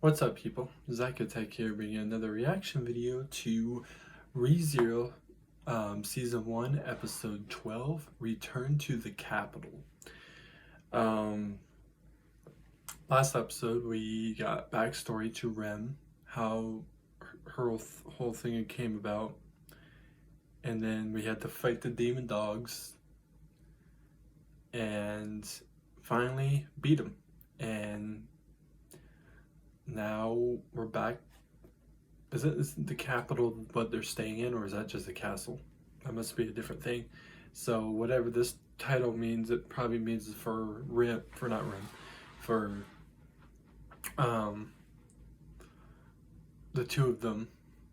What's up, people? Zacatech here, bringing another reaction video to ReZero Season 1, Episode 12, Return to the Capital. Last episode, we got backstory to Rem, how her whole thing came about, and then we had to fight the demon dogs, and finally beat them, and now we're back. Isn't the capital what they're staying in, or is that just a castle? That must be a different thing. So whatever this title means, it probably means for the two of them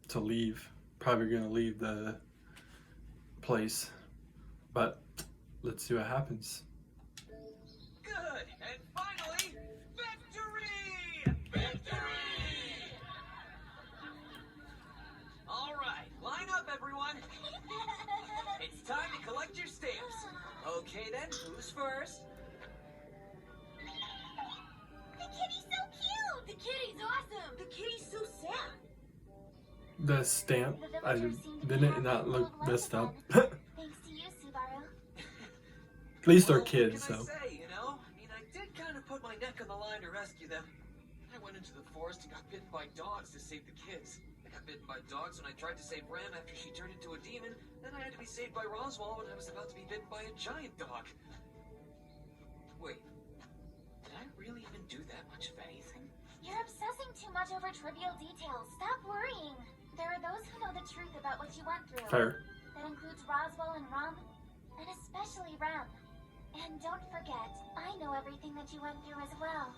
to leave. Probably gonna leave the place, but let's see what happens. Good, and finally, victory! Victory! All right, line up, everyone. It's time to collect your stamps. Okay, then, who's first? The kitty's so cute! The kitty's awesome! The kitty's so sad! The stamp, didn't it not look messed up? Thanks to you, Subaru. At least they're Well, kids, what can so. I say, you know? I mean, I did kind of put my neck on the line to rescue them. I went into the forest and got bitten by dogs to save the kids. I got bitten by dogs when I tried to save Ram after she turned into a demon. Then I had to be saved by Roswell when I was about to be bitten by a giant dog. Wait, did I really even do that much of anything? You're obsessing too much over trivial details. Stop worrying. There are those who know the truth about what you went through. Fair. That includes Roswell and Rum, and especially Ram. And don't forget, I know everything that you went through as well.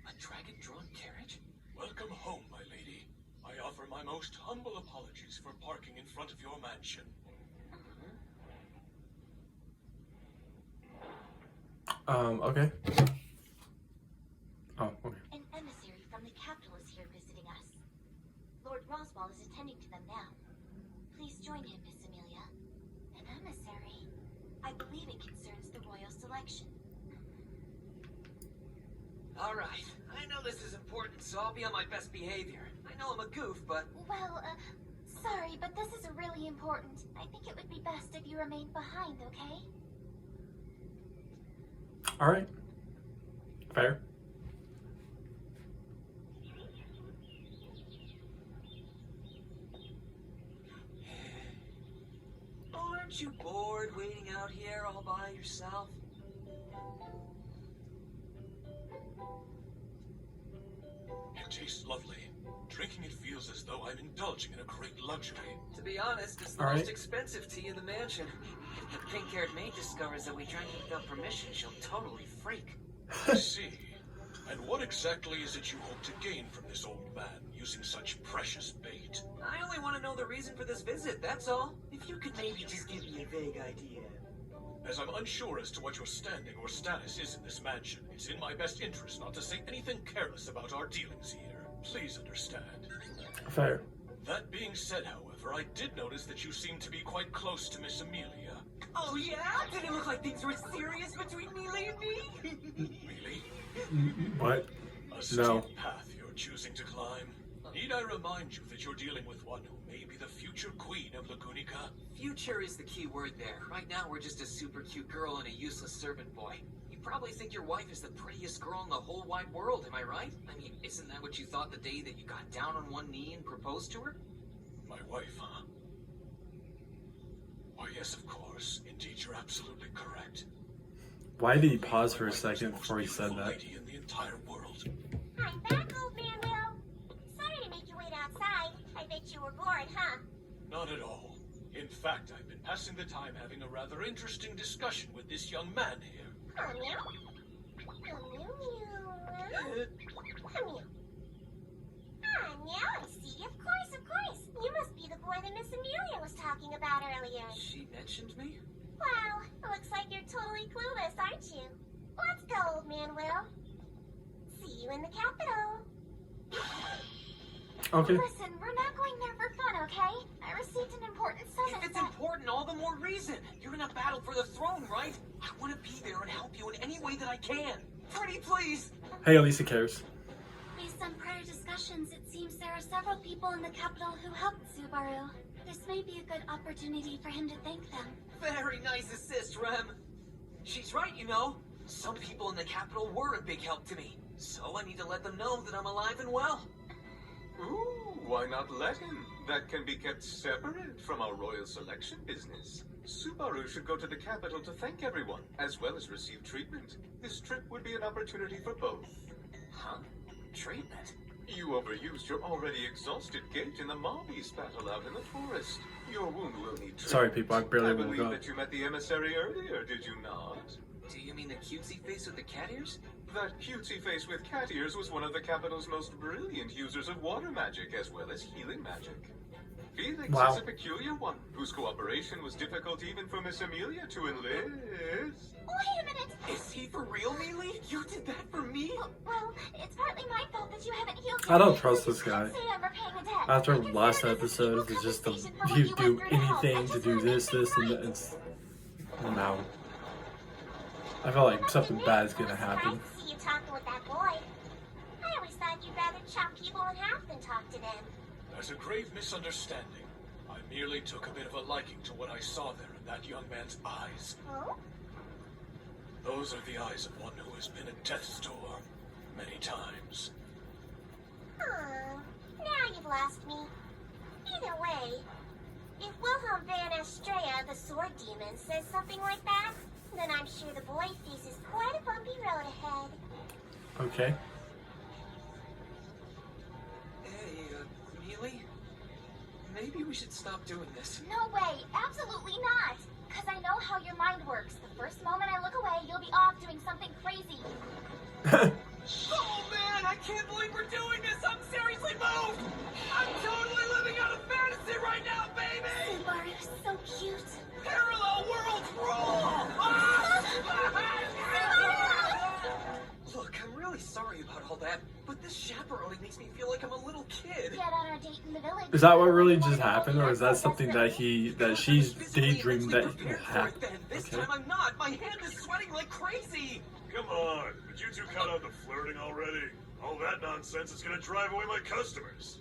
A dragon-drawn carriage? Welcome home, my lady. I offer my most humble apologies for parking in front of your mansion. Okay. Oh, okay. An emissary from the capital is here visiting us. Lord Roswell is attending to them now. Please join him, Miss Amelia. An emissary? I believe it concerns the royal selection. All right, I know this is important, so I'll be on my best behavior. I know I'm a goof, but... Well, sorry, but this is really important. I think it would be best if you remained behind, okay? Alright. Fair. Aren't you bored waiting out here all by yourself? It tastes lovely. Drinking it feels as though I'm indulging in a great luxury. To be honest, it's the All right. most expensive tea in the mansion. If the pink-haired maid discovers that we drank it without permission, she'll totally freak. I see. And what exactly is it you hope to gain from this old man using such precious bait? I only want to know the reason for this visit, that's all. If you could maybe just give me a vague idea. As I'm unsure as to what your standing or status is in this mansion, it's in my best interest not to say anything careless about our dealings here. Please understand. Fair. That being said, however, I did notice that you seem to be quite close to Miss Amelia. Oh yeah? Did it look like things were serious between Mealy and me? Really? What? A steep No. path you're choosing to climb. Need I remind you that you're dealing with one who may be the future queen of Lagunica? Future is the key word there. Right now, we're just a super cute girl and a useless servant boy. You probably think your wife is the prettiest girl in the whole wide world, am I right? I mean, isn't that what you thought the day that you got down on one knee and proposed to her? My wife, huh? Why, yes, of course. Indeed, you're absolutely correct. Why did he pause for a My wife is the second most before he said beautiful that? lady in the entire world. I'm back, old man Will. Sorry to make you wait outside. I bet you were bored, huh? Not at all. In fact, I've been passing the time having a rather interesting discussion with this young man here. Oh, meow. Oh, meow, meow. Oh, meow. Ah, now I see. Of course. You must be the boy that Miss Amelia was talking about earlier. She mentioned me? Wow, looks like you're totally clueless, aren't you? Let's go, old man Will. See you in the capital. Okay. Listen, we're not going there for fun, okay? I received an important summons. If it's important, all the more reason. You're in a battle for the throne, right? I want to be there and help you in any way that I can. Pretty please. Hey, at least he cares. Based on prior discussions, it seems there are several people in the capital who helped Subaru. This may be a good opportunity for him to thank them. Very nice assist, Rem. She's right, you know. Some people in the capital were a big help to me. So I need to let them know that I'm alive and well. Ooh, why not let him? That can be kept separate from our royal selection business. Subaru should go to the capital to thank everyone, as well as receive treatment. This trip would be an opportunity for both. Huh? Treatment? You overused your already exhausted gait in the Mobbies battle out in the forest. Your wound will need treatment. Sorry, people, I barely woke believe up. that you met the emissary earlier, did you not? Do you mean the cutesy face with the cat ears? That cutesy face with cat ears was one of the capital's most brilliant users of water magic, as well as healing magic. Felix Wow. is a peculiar one, whose cooperation was difficult even for Miss Amelia to enlist. Wait a minute! Is he for real, Mealy? You did that for me? Well, it's partly my fault that you haven't healed I don't yet. trust You this can't guy. say I'm repaying a debt. After I consider last this as episode, equal it's just the compensation for what you you do went through to help. I anything to just do wanna make this, things and right. it's no. I feel like something bad's gonna happen. Nice to see you talking with that boy. I always thought you'd rather chop people in half than talk to them. There's a grave misunderstanding. I merely took a bit of a liking to what I saw there in that young man's eyes. Oh? Those are the eyes of one who has been at death's door many times. Oh, now you've lost me. Either way, if Wilhelm van Estrella, the sword demon, says something like that, then I'm sure the boy faces quite a bumpy road ahead. Okay. Hey, Mealy? Maybe we should stop doing this. No way, absolutely not. Because I know how your mind works. The first moment I look away, you'll be off doing something crazy. Oh man, I can't believe we're doing this! I'm seriously moved! I'm totally living out a fantasy right now, baby! Subaru's so cute. Parallel worlds rule! Ah! Look, I'm really sorry about all that, but this chaperoning makes me feel like I'm a little kid. Get on our date in the village. Is that what really just happened, or is that something that she's Physically daydreamed and that mentally will prepared for happen? it then. This Okay. time I'm not. My hand is sweating like crazy. Come on, would you two cut out the flirting already? All that nonsense is gonna drive away my customers.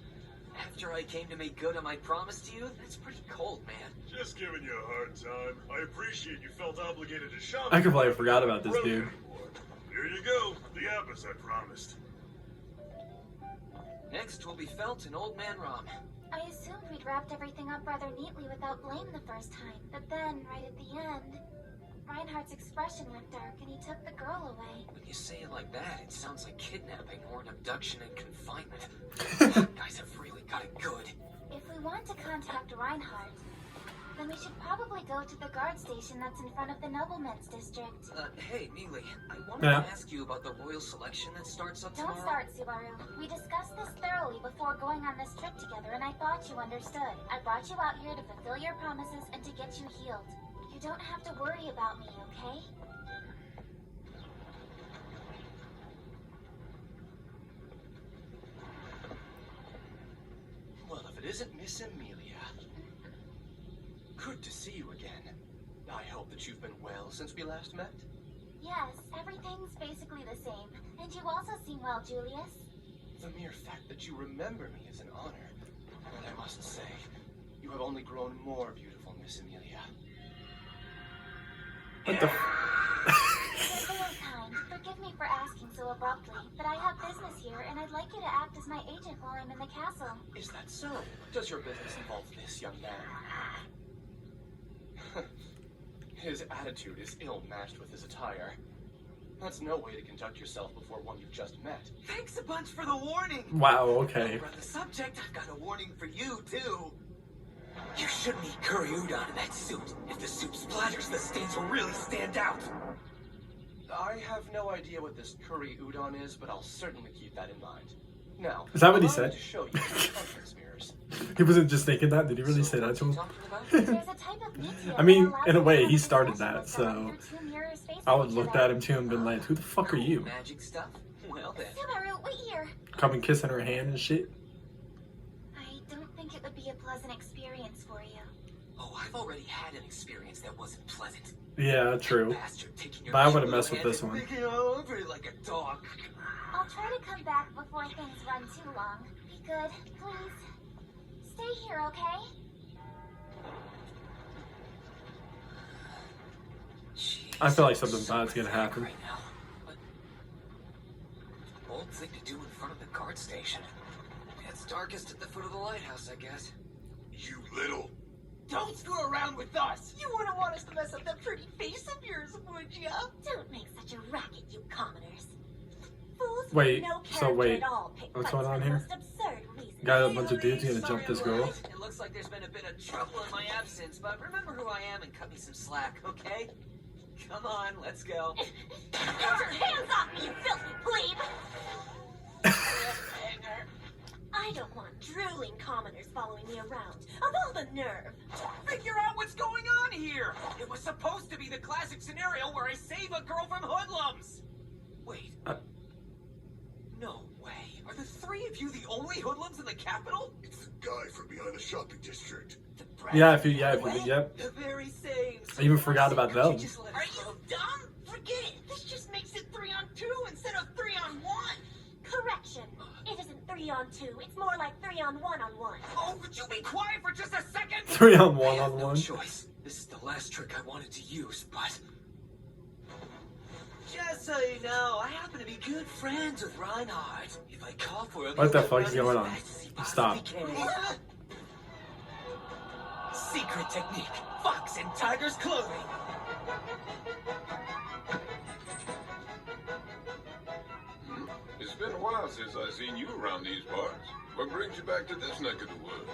After I came to make good on my promise to you, that's pretty cold, man. Just giving you a hard time. I appreciate you felt obligated to shop. I completely forgot about this dude. Here you go, the app as I promised. Next will be Felt and Old Man Rom. I assumed we'd wrapped everything up rather neatly without blame the first time, but then, right at the end, Reinhardt's expression went dark and he took the girl away. When you say it like that, it sounds like kidnapping or an abduction and confinement. You guys have really got it good. If we want to contact Reinhardt, then we should probably go to the guard station that's in front of the noblemen's district. Hey, Mealy, I wanted Yeah. to ask you about the royal selection that starts up Don't tomorrow. start, Subaru. We discussed this thoroughly before going on this trip together, and I thought you understood. I brought you out here to fulfill your promises and to get you healed. You don't have to worry about me, okay? Well, if it isn't Miss Amelia. Good to see you again. I hope that you've been well since we last met. Yes, everything's basically the same. And you also seem well, Julius. The mere fact that you remember me is an honor. And I must say, you have only grown more beautiful, Miss Amelia. What the? You're very kind. Forgive me for asking so abruptly, but I have business here, and I'd like you to act as my agent while I'm in the castle. Is that so? Does your business involve this young man? His attitude is ill-matched with his attire. That's no way to conduct yourself before one you've just met. Thanks a bunch for the warning. Wow. Okay. Over on the subject, I've got a warning for you, too. You shouldn't eat curry udon in that suit. If the soup splatters, the stains will really stand out. I have no idea what this curry udon is, but I'll certainly keep that in mind. Now, Is that what he allow me said? to show you the conference mirrors. He wasn't just thinking that. Did he really say that to him? Talking about? There's a type of meat here I mean, that allows in a you way, to he have started a that, special so through two mirrors facing I would each looked other. at him too and been like, "Who the fuck are you?" Magic stuff? Well then. Subaru, wait here. Coming kissing her hand and shit. I don't think it would be a pleasant experience for you. Oh, I've already had an experience that wasn't pleasant. Yeah, true. Bastard taking your But I cute wouldn't little mess with hand this and one. licking it all over it like a dog. I'll try to come back before things run too long. Be good, please. Stay here, okay? Jeez, I feel like I'm something so bad's gonna pathetic happen. right now. But bold thing to do in front of the guard station. It's darkest at the foot of the lighthouse, I guess. You little. Don't screw around with us! You wouldn't want us to mess up that pretty face of yours, would ya? Don't make such a racket, you commoners. Fools Wait, with no so character wait, at all pick what's fights going on for the here? most absurd reasons. Got a Hey, bunch of dudes Ellie, gonna jump sorry this I'm girl. late. It looks like there's been a bit of trouble in my absence, but remember who I am and cut me some slack, okay? Come on, let's go. Get your hands off me, you filthy plebe! I don't want drooling commoners following me around. Of all the nerve! Figure out what's going on here! It was supposed to be the classic scenario where I save a girl from hoodlums! Wait. No way. Are the three of you the only hoodlums in the capital? It's the guy from behind the shopping district. The Yep. The very same. I even forgot about Could you them. just let us Are you dumb? Forget it. This just makes it 3-on-2 instead of 3-on-1. Correction. It isn't 3-on-2, it's more like 3-on-1-on-1. Oh, would you be quiet for just a second? 3-on-1 I have on no one. choice. This is the last trick I wanted to use, but just so you know, I happen to be good friends with Reinhardt. If I call for him, What the he'll fuck get is around going as on? fast as he Stop. possibly can. Secret technique: fox in tiger's clothing. It's been a while since I've seen you around these parts. What brings you back to this neck of the woods?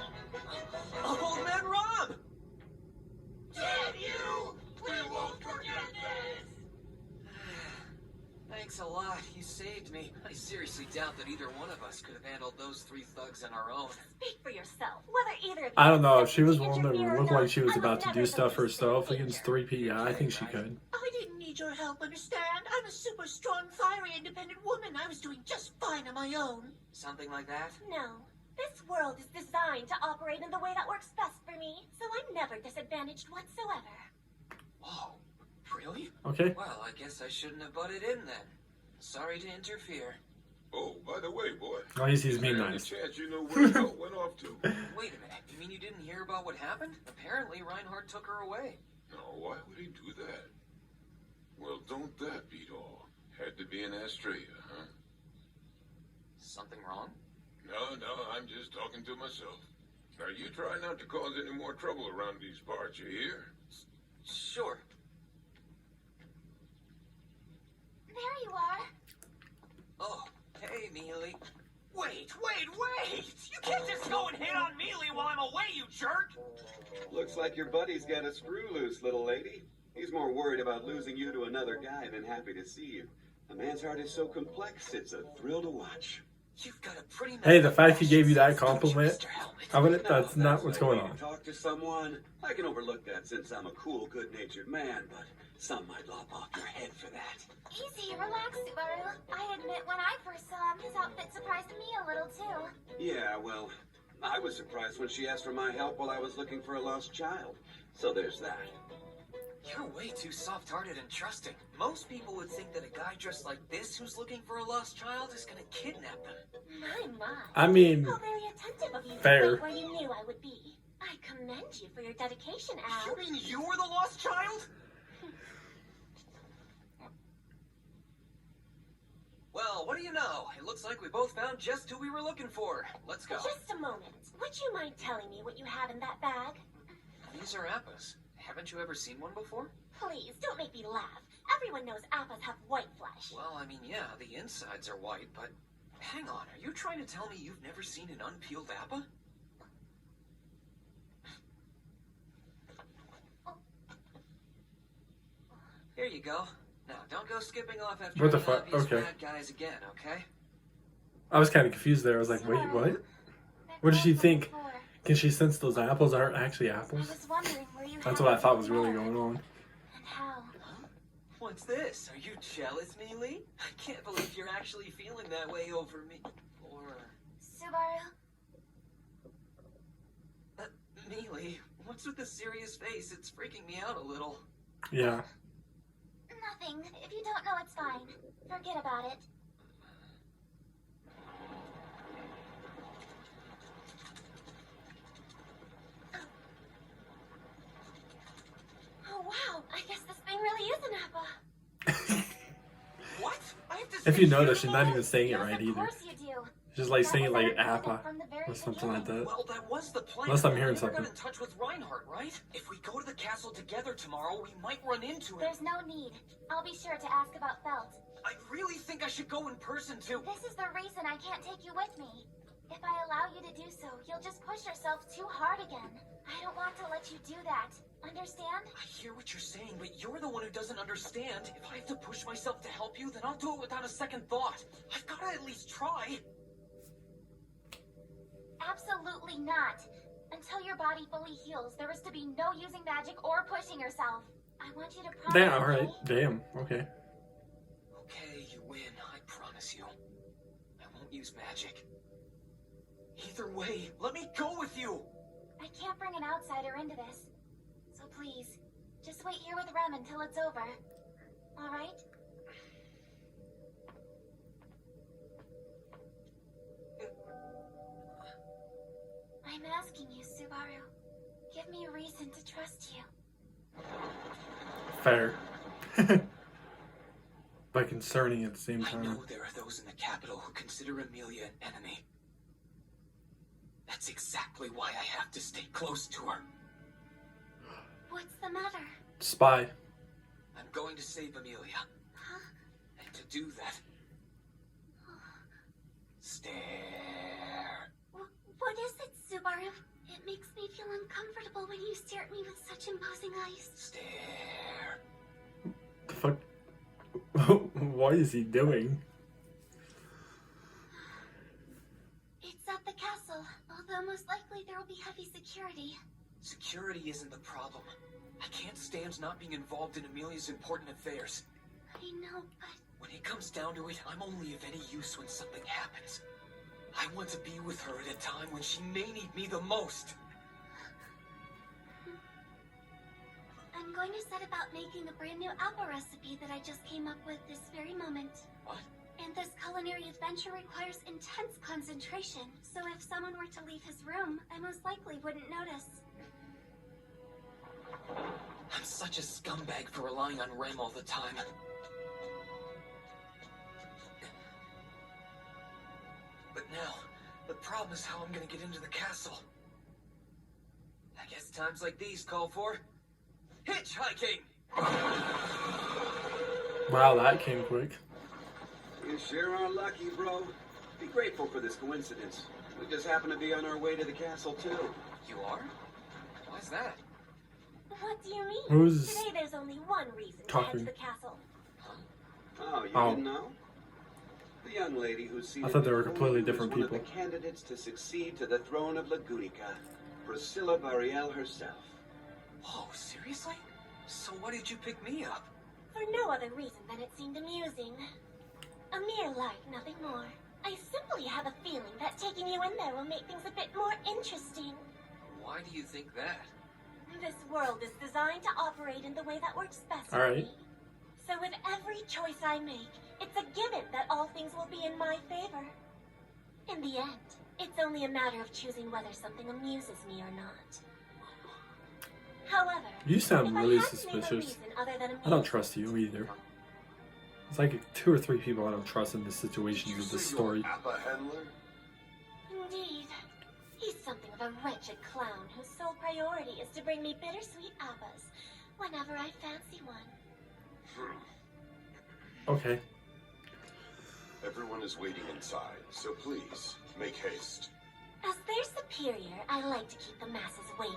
Old man Rob! Damn you! We won't forget this! Thanks a lot. You saved me. I seriously doubt that either one of us could have handled those three thugs on our own. Speak for yourself. Whether either of you I don't know if she was attempted one to that interfere or looked like not, she was I about to never do stuff the least bit herself in against danger. 3P. Yeah, I think she could. I didn't need your help, understand? I'm a super strong, fiery, independent woman. I was doing just fine on my own. Something like that? No. This world is designed to operate in the way that works best for me, so I'm never disadvantaged whatsoever. Whoa. Really? Okay. Well, I guess I shouldn't have butted in then. Sorry to interfere. Oh, by the way, boy. At least he's is being there any nice. chance you know where the belt went off to? Wait a minute. You mean you didn't hear about what happened? Apparently, Reinhardt took her away. No, why would he do that? Well, don't that beat all? Had to be in Australia, huh? Something wrong? No, I'm just talking to myself. Now, you try not to cause any more trouble around these parts, you hear? Sure. There you are. Oh, hey, Mealy. Wait! You can't just go and hit on Mealy while I'm away, you jerk! Looks like your buddy's got a screw loose, little lady. He's more worried about losing you to another guy than happy to see you. A man's heart is so complex, it's a thrill to watch. You've got a pretty Hey, the messed up fact he gave you that fashion sense, don't you, compliment, Mr. Helmet? I wouldn't. Now, That's if not what's no going way on. to talk to someone, I can overlook that since I'm a cool, good-natured man, but some might lop off your head for that. Easy, relax, Subaru. I admit, when I first saw him, his outfit surprised me a little, too. Yeah, well, I was surprised when she asked for my help while I was looking for a lost child. So there's that. You're way too soft-hearted and trusting. Most people would think that a guy dressed like this who's looking for a lost child is gonna kidnap them. My. I mean, How very attentive of you fair. to wait where you knew I would be. I commend you for your dedication, Al. You mean you were the lost child? Well, what do you know? It looks like we both found just who we were looking for. Let's go. Just a moment. Would you mind telling me what you have in that bag? These are appas. Haven't you ever seen one before? Please, don't make me laugh. Everyone knows appas have white flesh. Well, I mean, yeah, the insides are white, but hang on. Are you trying to tell me you've never seen an unpeeled appa? Here you go. Now, don't go skipping off after What the any fuck? obvious Okay. bad guys again, okay? I was kind of confused there. I was like, wait, what? What did she think? Can she sense those apples aren't actually I apples? was wondering where you That's had what I it thought was really before. going on. And how? What's this? Are you jealous, Mealy? I can't believe you're actually feeling that way over me. Or, Subaru? Mealy, what's with the serious face? It's freaking me out a little. Yeah. Nothing. If you don't know, it's fine. Forget about it. Oh, wow. I guess this thing really is an appa. What? I have to If stay you here notice, she's not tomorrow? even saying it Yes, right of either. course you do. She's like That saying it was like our appa plan from the very or something like beginning. that. Well, that was the plan. Unless I'm but hearing I never something. got in touch with Reinhardt, right? If we go to the castle together tomorrow, we might run into him. There's no need. I'll be sure to ask about Felt. I really think I should go in person too. This is the reason I can't take you with me. If I allow you to do so, you'll just push yourself too hard again. I don't want to let you do that. Understand? I hear what you're saying, but you're the one who doesn't understand. If I have to push myself to help you, then I'll do it without a second thought. I've got to at least try. Absolutely not. Until your body fully heals, there is to be no using magic or pushing yourself. I want you to promise. Damn, alright. me. Damn, okay. Okay, you win. I promise you. I won't use magic. Either way, let me go with you. I can't bring an outsider into this. So please, just wait here with Rem until it's over. Alright? I'm asking you, Subaru. Give me a reason to trust you. Fair. But concerning at the same I time. know there are those in the capital who consider Amelia an enemy. That's exactly why I have to stay close to her. What's the matter? Spy. I'm going to save Amelia. Huh? And to do that, stare. What is it, Subaru? It makes me feel uncomfortable when you stare at me with such imposing eyes. Stare. The fuck? What is he doing? It's at the castle, although most likely there will be heavy security. Security isn't the problem. I can't stand not being involved in Amelia's important affairs. I know, but When it comes down to it, I'm only of any use when something happens. I want to be with her at a time when she may need me the most. I'm going to set about making a brand new apple recipe that I just came up with this very moment. What? And this culinary adventure requires intense concentration, so if someone were to leave his room, I most likely wouldn't notice. I'm such a scumbag for relying on Rem all the time. But now, the problem is how I'm gonna get into the castle. I guess times like these call for hitchhiking! Wow, that came quick. You sure are lucky, bro. Be grateful for this coincidence. We just happen to be on our way to the castle, too. You are? Why's that? What do you mean? Who's Today there's only one reason to head talking? to the castle. Oh, you Oh. didn't know? The young lady who's seated I thought they were before completely you is different one of people. the candidates to succeed to the throne of Lagunica, Priscilla Bariel herself. Whoa, seriously? So why did you pick me up? For no other reason than it seemed amusing. A mere lark, nothing more. I simply have a feeling that taking you in there will make things a bit more interesting. Why do you think that? This world is designed to operate in the way that works best All for right. me. So with every choice I make, it's a given that all things will be in my favor. In the end, it's only a matter of choosing whether something amuses me or not. However, You sound if really I had to name a suspicious. reason other than I don't amusement, trust you either. It's like 2 or 3 people I don't trust in this situation of this story. Appa handler? Indeed. He's something of a wretched clown whose sole priority is to bring me bittersweet apples whenever I fancy one. Okay. Everyone is waiting inside, so please, make haste. As their superior, I like to keep the masses waiting.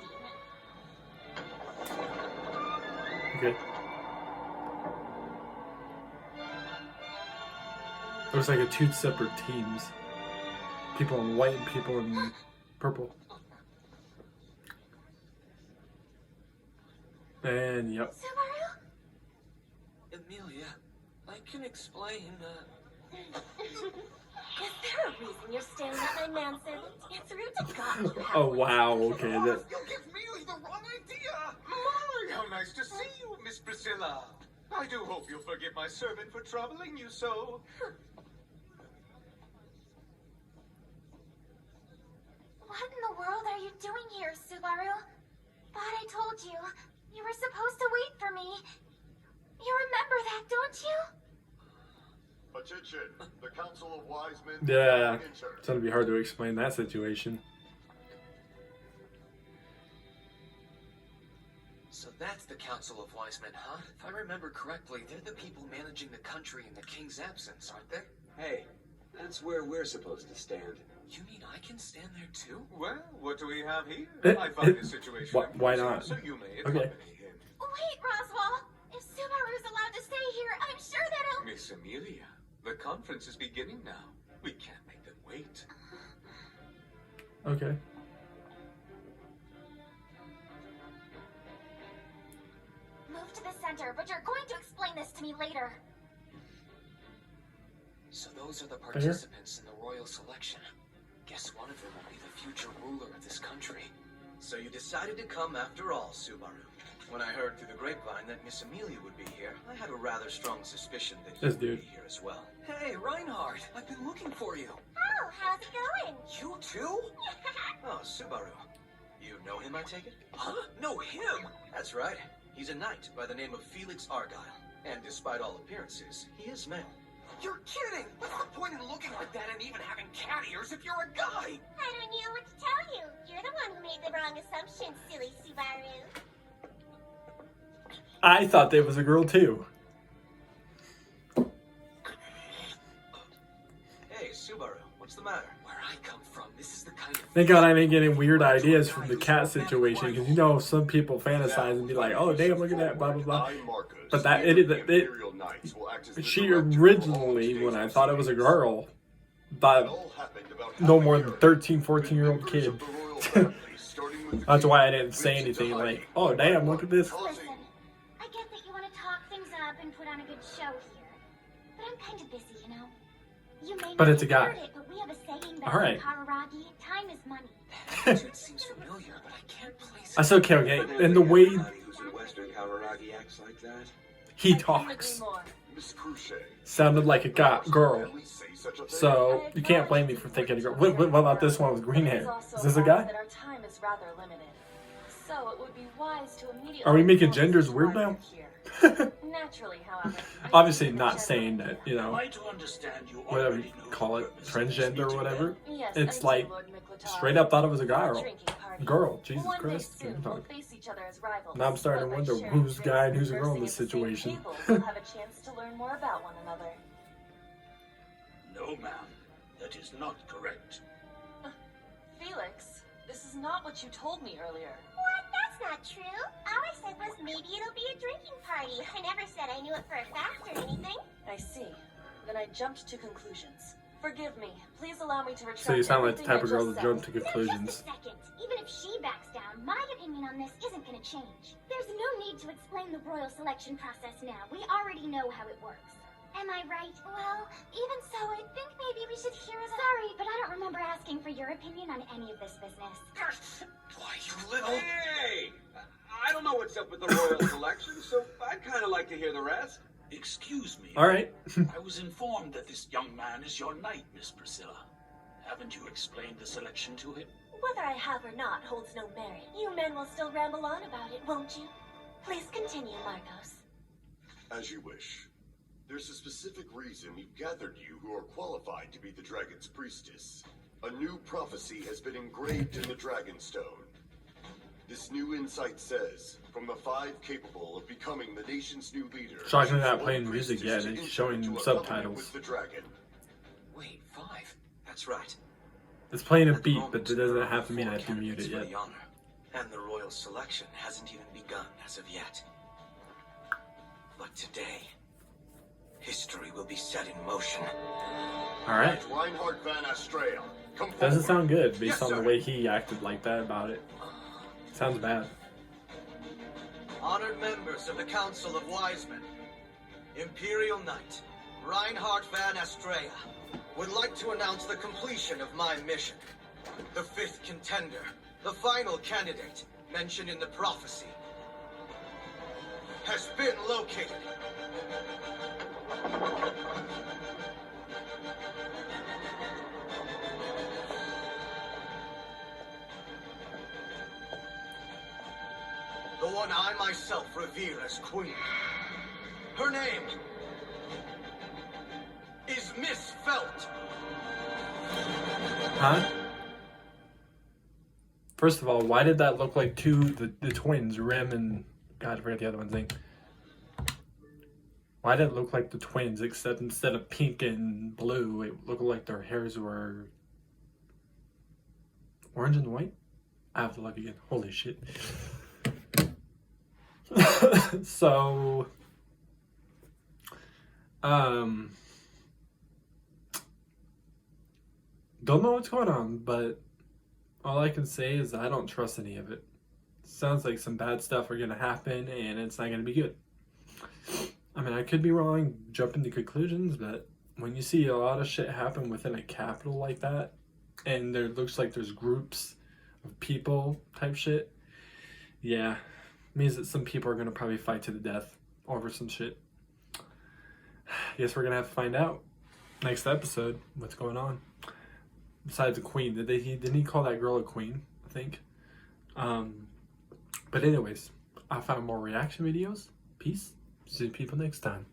Okay. It was like a 2 separate teams. People in white and people in purple. And yep. Subaru? Amelia, I can explain, Is there a reason you're staring at my manservant? It's rude to God you have Oh one. wow, okay. That, You give Mealy the wrong idea! My, how nice to see you, Miss Priscilla. I do hope you'll forgive my servant for troubling you so. What in the world are you doing here, Subaru? Thought I told you. You were supposed to wait for me. You remember that, don't you? Attention, the Council of Wise Men. yeah, enter. it's gonna be hard to explain that situation. So that's the Council of Wise Men, huh? If I remember correctly, they're the people managing the country in the king's absence, aren't they? Hey, that's where we're supposed to stand. You mean I can stand there too? Well, what do we have here? I find this situation Why amusing, not? so you may Okay. accompany him. Wait, Roswell. If Subaru's allowed to stay here, I'm sure that'll... Miss Amelia, the conference is beginning now. We can't make them wait. Okay. Move to the center, but you're going to explain this to me later. So those are the participants in the royal selection. Guess one of them will be the future ruler of this country. So you decided to come after all, Subaru. When I heard through the grapevine that Miss Amelia would be here, I had a rather strong suspicion that you This would dude. be here as well. Hey, Reinhardt! I've been looking for you. Oh, how's it going? You too? Oh, Subaru. You know him, I take it? Huh? No, him! That's right. He's a knight by the name of Felix Argyle. And despite all appearances, he is male. You're kidding! What's the point in looking like that and even having cat ears if you're a guy? I don't know what to tell you. You're the one who made the wrong assumption, silly Subaru. I thought they was a girl too. Hey, Subaru, what's the matter? Where I come from, this is the kind of... Thank God I ain't getting weird ideas from the cat situation, because you know some people fantasize and be like, "Oh damn, look at that," blah blah blah. I, Marcus, But that leader it, of the it Imperial Knights, will act as the she director for originally, all when I stations thought it was a proceedings. girl, It thought all happened about no half a more year than ago. 13, 14-year-old Members kid. of the royal family, starting with the That's king, why I didn't say went into anything hiding. like, "Oh damn, look at this." Listen, I get that you want to talk things up and put on a good show here. But I'm kind of busy, you know? You may But not it's a have guy. heard it, but we have a saying back Alright. in Kararagi, time is money. That attitude seems familiar, but I can't place it. That's okay, okay. But And the way everybody who's in Western Kawaragi acts like that. he talks Miss Cruce, sounded like a girl. can we say such a thing? So you can't blame me for thinking a girl. What about this one with green hair? Is this a guy? That our time is rather limited. So it would be wise to immediately... Are we making genders weird now? Naturally, however. Obviously not saying that, you know, Am I to understand you whatever already you know call the it, purpose of this transgender or meeting, whatever. Yes, It's I do, like Lord Miklatari. straight up thought it was a guy Our or drinking party. girl. Jesus One day Christ. soon, What we'll are you talking? face each other as rivals. Now I'm starting to But by wonder sharing who's guy and drinks who's a girl in this conversing at the same situation. table, we'll have a chance to learn more about one another. No, ma'am. That is not correct. Felix, this is not what you told me earlier. What? That's not true. All I said was maybe it'll be a drinking party. I never said I knew it for a fact or anything. I see. Then I jumped to conclusions. Forgive me. Please allow me to retract So you sound like the everything type of I girl just to said. jump to Now, conclusions. just a second. Even if she backs down, my opinion on this isn't going to change. There's no need to explain the royal selection process now. We already know how it works. Am I right? Well, even so, I think maybe we should hear a... Sorry, but I don't remember asking for your opinion on any of this business. Why, you little... Hey! I don't know what's up with the royal selection, so I'd kind of like to hear the rest. Excuse me. All right. I was informed that this young man is your knight, Miss Priscilla. Haven't you explained the selection to him? Whether I have or not holds no merit. You men will still ramble on about it, won't you? Please continue, Marcos. As you wish. There's a specific reason we've gathered you who are qualified to be the Dragon's priestess. A new prophecy has been engraved in the Dragonstone. This new insight says, from the 5 capable of becoming the nation's new leader... Shocking they're not one playing music priestess yet, to it's showing enter into a subtitles. covenant with the dragon. Wait, 5? That's right. It's playing a At the beat, moment, but it doesn't there are have to mean I 4 have to mute candidates it for yet. the honor, and the royal selection hasn't even begun as of yet. But today, history will be set in motion. All right. Reinhardt Van Astraea, come Doesn't forward. sound good based Yes, on the sir. way he acted like that about it. Sounds bad. Honored members of the Council of Wise Men, Imperial Knight, Reinhardt Van Astrea, would like to announce the completion of my mission. The 5th contender, the final candidate mentioned in the prophecy, has been located. The one I myself revere as queen. Her name is Miss Felt. Huh? First of all, why did that look like the twins, Rem and... God, I forgot the other one's name. Why did it look like the twins, except instead of pink and blue, it looked like their hairs were orange and white? I have to look again. Holy shit. So, don't know what's going on, but all I can say is I don't trust any of it. Sounds like some bad stuff are going to happen and it's not going to be good. I mean, I could be wrong, jumping to conclusions, but when you see a lot of shit happen within a capital like that, and there looks like there's groups of people type shit, yeah, means that some people are going to probably fight to the death over some shit. Guess we're going to have to find out next episode what's going on. Besides the queen, didn't he call that girl a queen, I think? But anyways, I'll find more reaction videos. Peace. See you people next time.